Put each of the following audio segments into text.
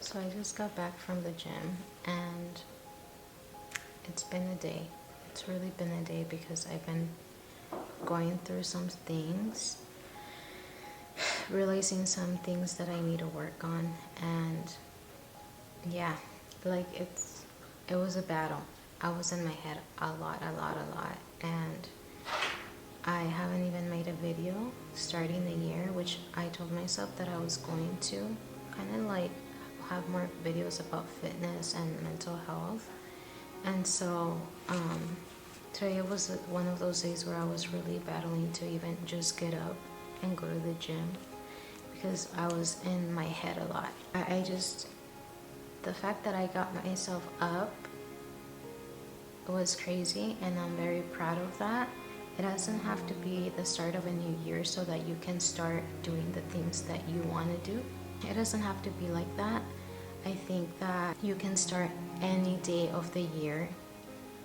So I just got back from the gym and it's been a day. It's really been a day because I've been going through some things, realizing some things that I need to work on, and yeah, like it was a battle. I was in my head a lot, and I haven't even made a video starting the year, which I told myself that I was going to kind of like have more videos about fitness and mental health. And so today was one of those days where I was really battling to even just get up and go to the gym because I was in my head a lot. I just, the fact that I got myself up was crazy, and I'm very proud of that. It doesn't have to be the start of a new year so that you can start doing the things that you want to do. It doesn't have to be like that. I think that you can start any day of the year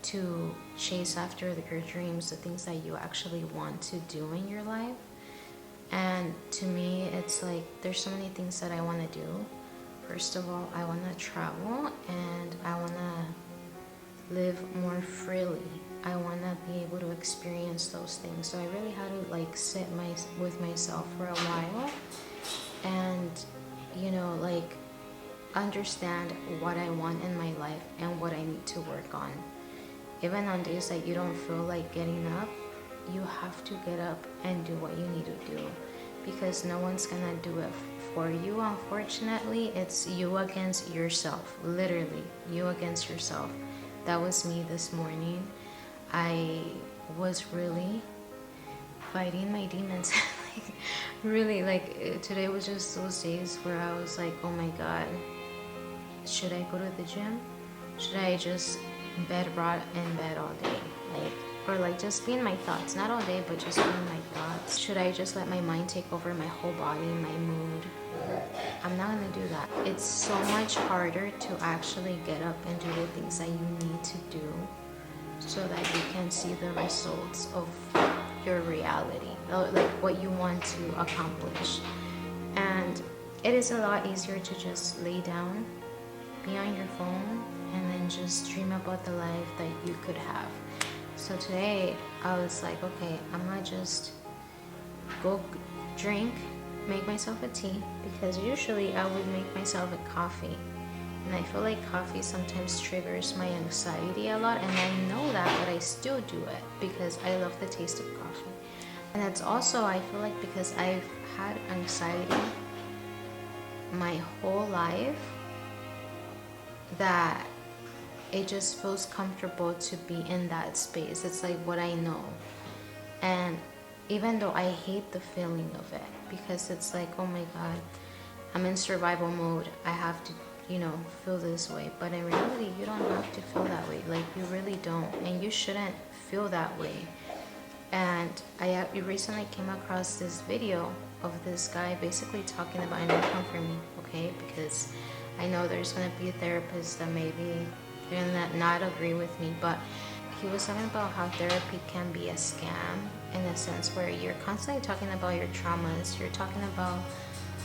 to chase after your dreams, the things that you actually want to do in your life. And to me, it's like there's so many things that I want to do. First of all, I want to travel and I want to live more freely. I want to be able to experience those things. So I really had to like sit with myself for a while and, you know, like understand what I want in my life and what I need to work on. Even on days that you don't feel like getting up, you have to get up and do what you need to do, because no one's gonna do it for you. Unfortunately, it's you against yourself. Literally, you against yourself. That was me this morning. I was really fighting my demons. Really, like today was just those days where I was like, oh my god, should I go to the gym? Should I just bed rot in bed all day? Like, or like just be in my thoughts, not all day, but just be in my thoughts. Should I just let my mind take over my whole body, my mood? I'm not gonna do that. It's so much harder to actually get up and do the things that you need to do so that you can see the results of your reality, like what you want to accomplish. And it is a lot easier to just lay down, be on your phone, and then just dream about the life that you could have. So today I was like, okay, I'm gonna just go drink, make myself a tea, because usually I would make myself a coffee, and I feel like coffee sometimes triggers my anxiety a lot, and I know that, but I still do it because I love the taste of coffee. And it's also, I feel like, because I've had anxiety my whole life, that it just feels comfortable to be in that space. It's like what I know. And even though I hate the feeling of it, because it's like, oh my god, I'm in survival mode, I have to, you know, feel this way. But in reality, you don't have to feel that way. Like, you really don't, and you shouldn't feel that way. And I recently came across this video of this guy basically talking about, and don't come for me, okay, because I know there's going to be therapists that maybe they're going to not agree with me, but he was talking about how therapy can be a scam, in a sense where you're constantly talking about your traumas, you're talking about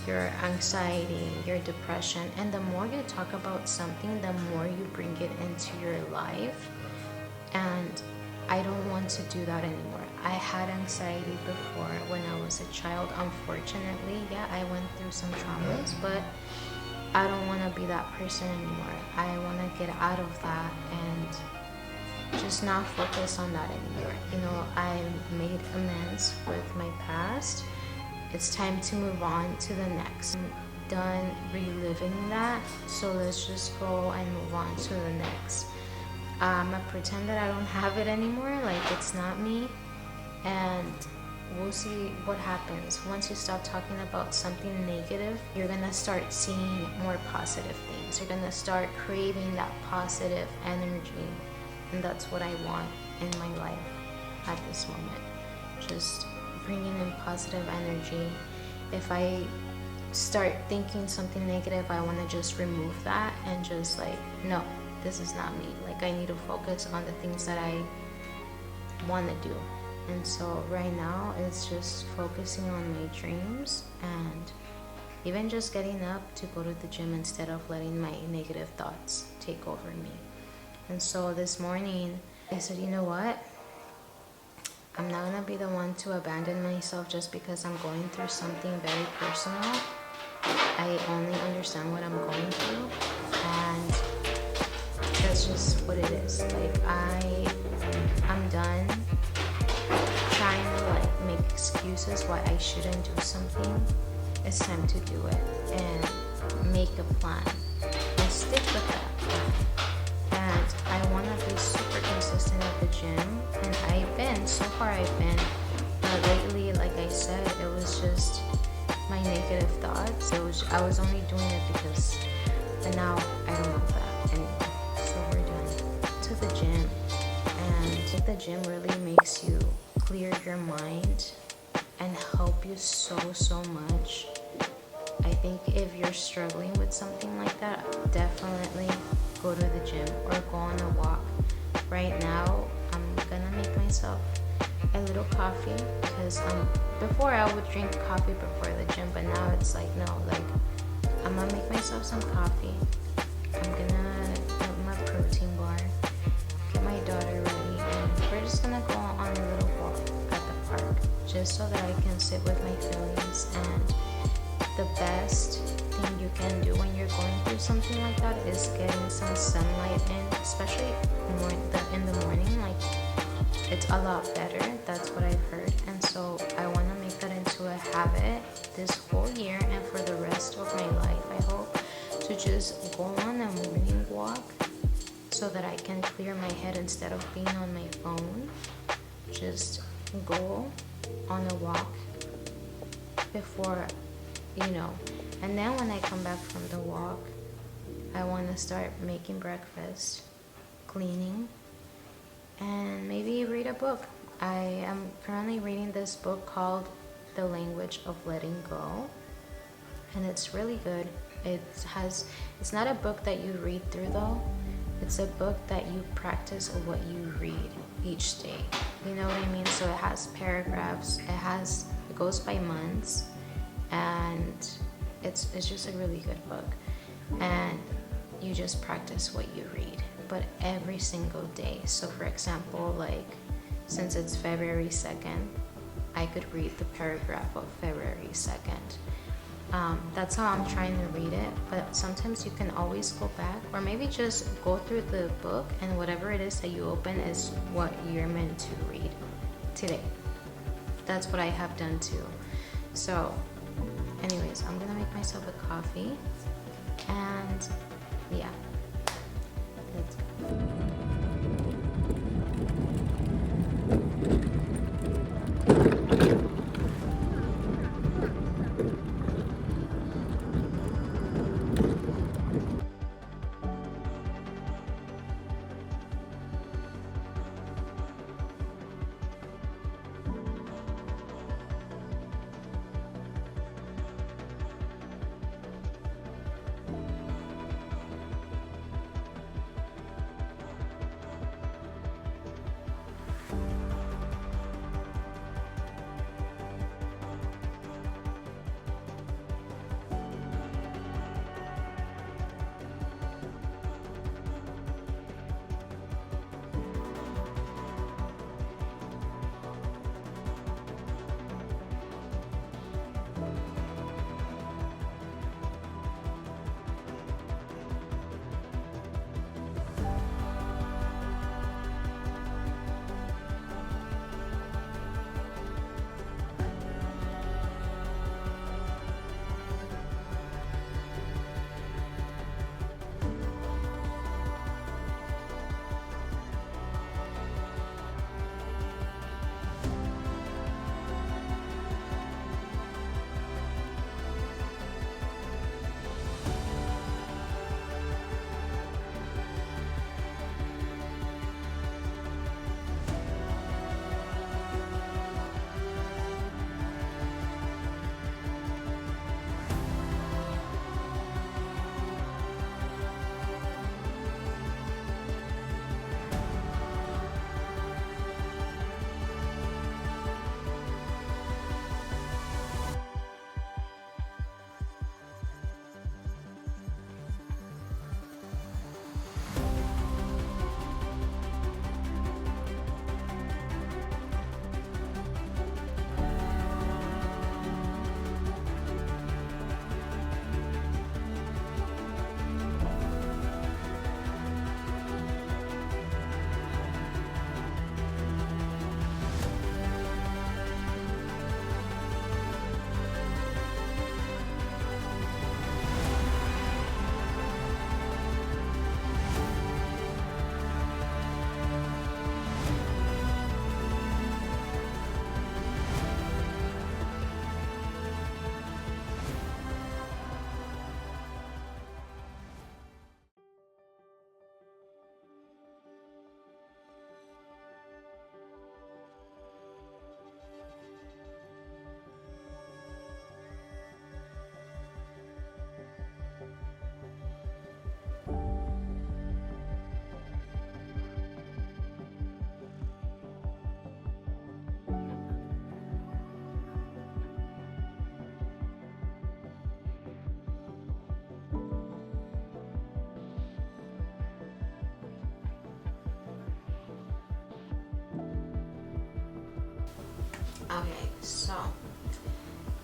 your anxiety, your depression, and the more you talk about something, the more you bring it into your life. And I don't want to do that anymore. I had anxiety before when I was a child, unfortunately. Yeah, I went through some traumas, but I don't want to be that person anymore. I want to get out of that and just not focus on that anymore. You know, I made amends with my past. It's time to move on to the next. I'm done reliving that, so let's just go and move on to the next. I'm gonna pretend that I don't have it anymore, like it's not me, and we'll see what happens. Once you stop talking about something negative, you're gonna start seeing more positive things. You're gonna start craving that positive energy, and that's what I want in my life at this moment. Just bringing in positive energy. If I start thinking something negative, I want to just remove that and just like, no, this is not me. Like, I need to focus on the things that I want to do. And so right now it's just focusing on my dreams and Even just getting up to go to the gym instead of letting my negative thoughts take over me. And so this morning, I said, you know what? I'm not gonna be the one to abandon myself just because I'm going through something very personal. I only understand what I'm going through, and that's just what it is. Like I'm done trying to like make excuses why I shouldn't do something. It's time to do it and make a plan and stick with that plan. And I want to be super consistent at the gym, and so far I've been, lately, like I said, it was just my negative thoughts. I was only doing it because, but now I don't want that anymore. So we're done. To the gym, and the gym really makes you clear your mind and help you so much. I think if you're struggling with something like that, definitely go to the gym or go on a walk. Right now, I'm gonna make myself a little coffee because before I would drink coffee before the gym, but now it's like no, like I'm gonna make myself some coffee. I'm gonna get my protein bar, get my daughter ready, and we're just gonna go on a little walk at the park just so that I can sit with my feelings. And the best thing you can do when you're going through something like that is getting some sunlight in, especially in the morning. Like it's a lot better. That's what I've heard. And so I want to make that into a habit this whole year and for the rest of my life. I hope to just go on a morning walk so that I can clear my head instead of being on my phone. Just go on a walk before, and then when I come back from the walk, I want to start making breakfast, cleaning, and maybe read a book. I am currently reading this book called The Language of Letting Go, and it's really good. It's not a book that you read through though. It's a book that you practice what you read each day. You know what I mean? So it has paragraphs. It goes by months, and it's just a really good book. And you just practice what you read, but every single day. So for example, like since it's February 2nd, I could read the paragraph of February 2nd. That's how I'm trying to read it, but sometimes you can always go back or maybe just go through the book, and whatever it is that you open is what you're meant to read today. That's what I have done too. So anyways, I'm gonna make myself a coffee, and yeah, let's go. Okay, so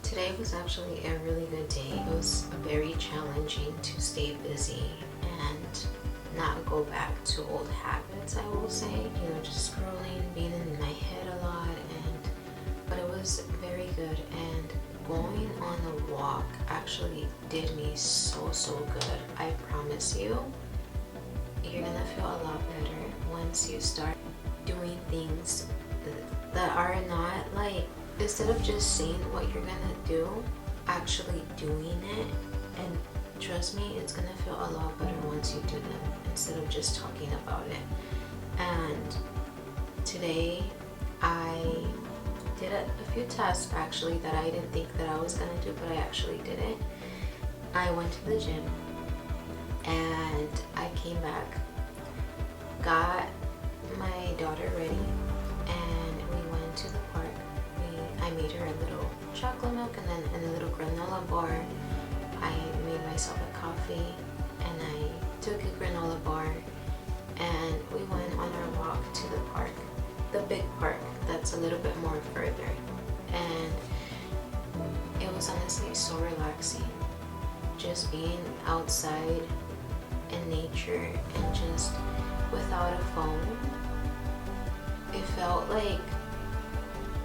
today was actually a really good day. It was very challenging to stay busy and not go back to old habits, I will say. You know, just scrolling, being in my head a lot, but it was very good. And going on a walk actually did me so good. I promise you, you're gonna feel a lot better once you start doing things that are not like, instead of just saying what you're gonna do, actually doing it. And trust me, it's gonna feel a lot better once you do them instead of just talking about it. And today I did a few tasks actually that I didn't think that I was gonna do, but I actually did it. I went to the gym and I came back, got my daughter ready, and we went to the park. I made her a little chocolate milk and then a little granola bar. I made myself a coffee and I took a granola bar, and we went on our walk to the park, the big park that's a little bit more further. And it was honestly so relaxing, just being outside in nature and just without a phone. It felt like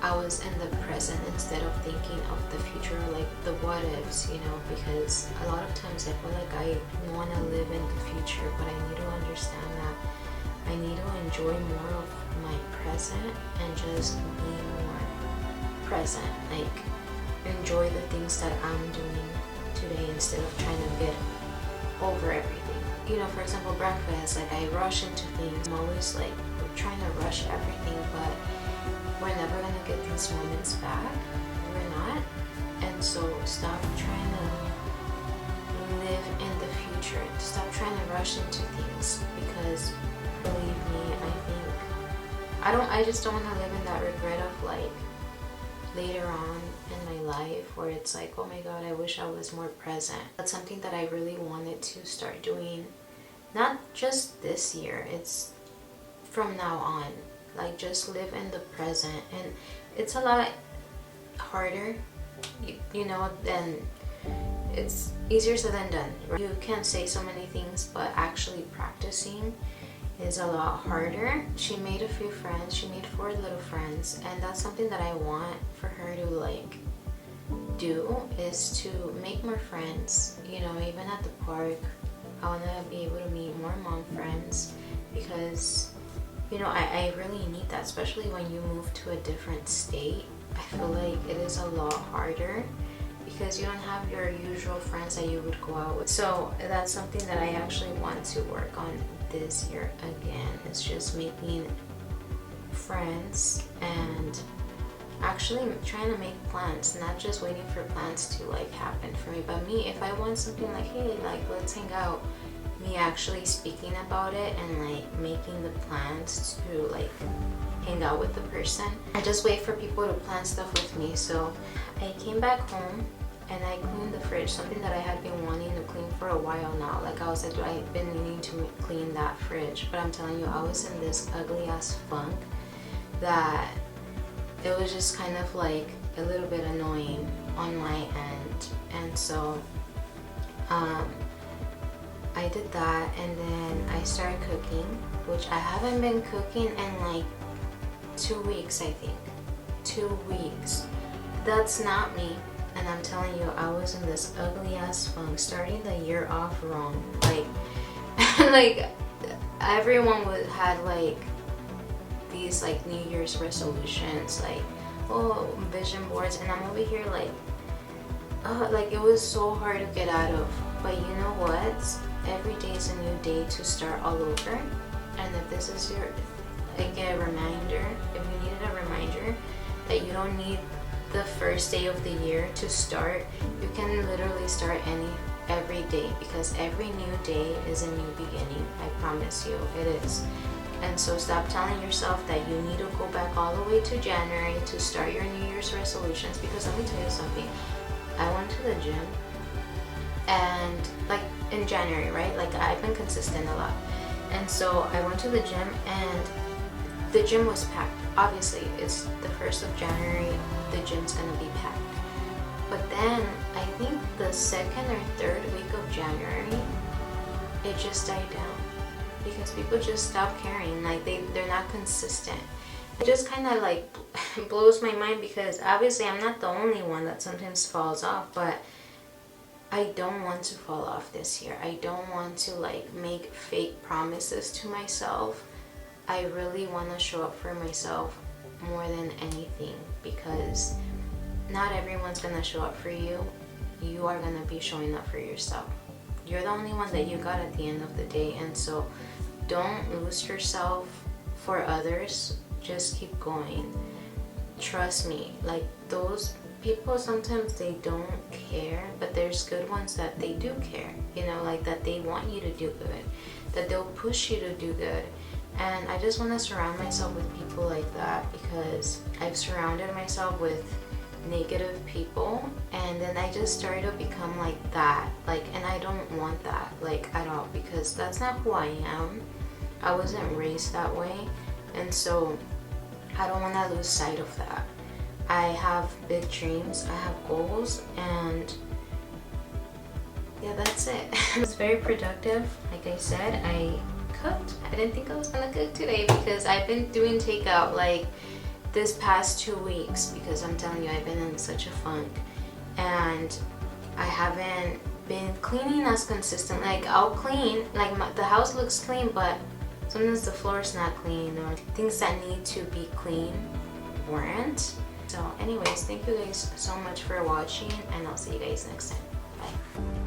I was in the present instead of thinking of the future, like the what ifs, you know, because a lot of times I feel like I want to live in the future, but I need to understand that I need to enjoy more of my present and just be more present, like enjoy the things that I'm doing today instead of trying to get over everything. You know, for example, breakfast, like I rush into things. I'm always like trying to rush everything, but we're never gonna get these moments back. We're not. And so stop trying to live in the future. Stop trying to rush into things, because believe me, I just don't want to live in that regret of like later on in my life where it's like, oh my god, I wish I was more present. That's something that I really wanted to start doing, not just this year, it's from now on. Like just live in the present. And it's a lot harder, you know, than, it's easier said than done. You can say so many things, but actually practicing is a lot harder. She made a few friends. She made 4 little friends, and that's something that I want for her to like do, is to make more friends, you know, even at the park. I want to be able to meet more mom friends, because you know, I really need that, especially when you move to a different state. I feel like it is a lot harder because you don't have your usual friends that you would go out with. So that's something that I actually want to work on this year again. It's just making friends and actually trying to make plans, not just waiting for plans to like happen for me. But me, if I want something like, hey, like let's hang out, me actually speaking about it and like making the plans to like hang out with the person. I just wait for people to plan stuff with me. So I came back home and I cleaned the fridge, something that I had been wanting to clean for a while now. Like I was like, I've been needing to clean that fridge, but I'm telling you, I was in this ugly ass funk that it was just kind of like a little bit annoying on my end. And so I did that, and then I started cooking, which I haven't been cooking in like 2 weeks, I think. 2 weeks. That's not me. And I'm telling you, I was in this ugly ass funk, starting the year off wrong. Like, like everyone had like these like New Year's resolutions, like, oh, vision boards, and I'm over here like, like it was so hard to get out of. But you know what? Every day is a new day to start all over. And if this is your, like a reminder, if you needed a reminder that you don't need the first day of the year to start, you can literally start every day, because every new day is a new beginning. I promise you, it is. And so stop telling yourself that you need to go back all the way to January to start your New Year's resolutions, because let me tell you something. I went to the gym, and like in January, right? Like I've been consistent a lot. And so I went to the gym, and the gym was packed. Obviously, it's the 1st of January, the gym's gonna be packed. But then, I think the 2nd or 3rd week of January, it just died down. Because people just stopped caring, like they're not consistent. It just kind of like blows my mind, because obviously I'm not the only one that sometimes falls off, but I don't want to fall off this year. I don't want to like make fake promises to myself. I really want to show up for myself more than anything, because not everyone's gonna show up for you. You are gonna be showing up for yourself. You're the only one that you got at the end of the day, and so don't lose yourself for others. Just keep going. Trust me, like those people sometimes they don't care, but there's good ones that they do care, you know, like that they want you to do good, that they'll push you to do good. And I just want to surround myself with people like that, because I've surrounded myself with negative people, and then I just started to become like that, like, and I don't want that like at all, because that's not who I am. I wasn't raised that way, and so I don't want to lose sight of that. I have big dreams, I have goals, and yeah, that's it. It was very productive. Like I said, I cooked. I didn't think I was gonna cook today, because I've been doing takeout like this past 2 weeks, because I'm telling you, I've been in such a funk, and I haven't been cleaning as consistent. Like I'll clean, like the house looks clean, but sometimes the floor is not clean, or things that need to be clean weren't. So anyways, thank you guys so much for watching, and I'll see you guys next time. Bye.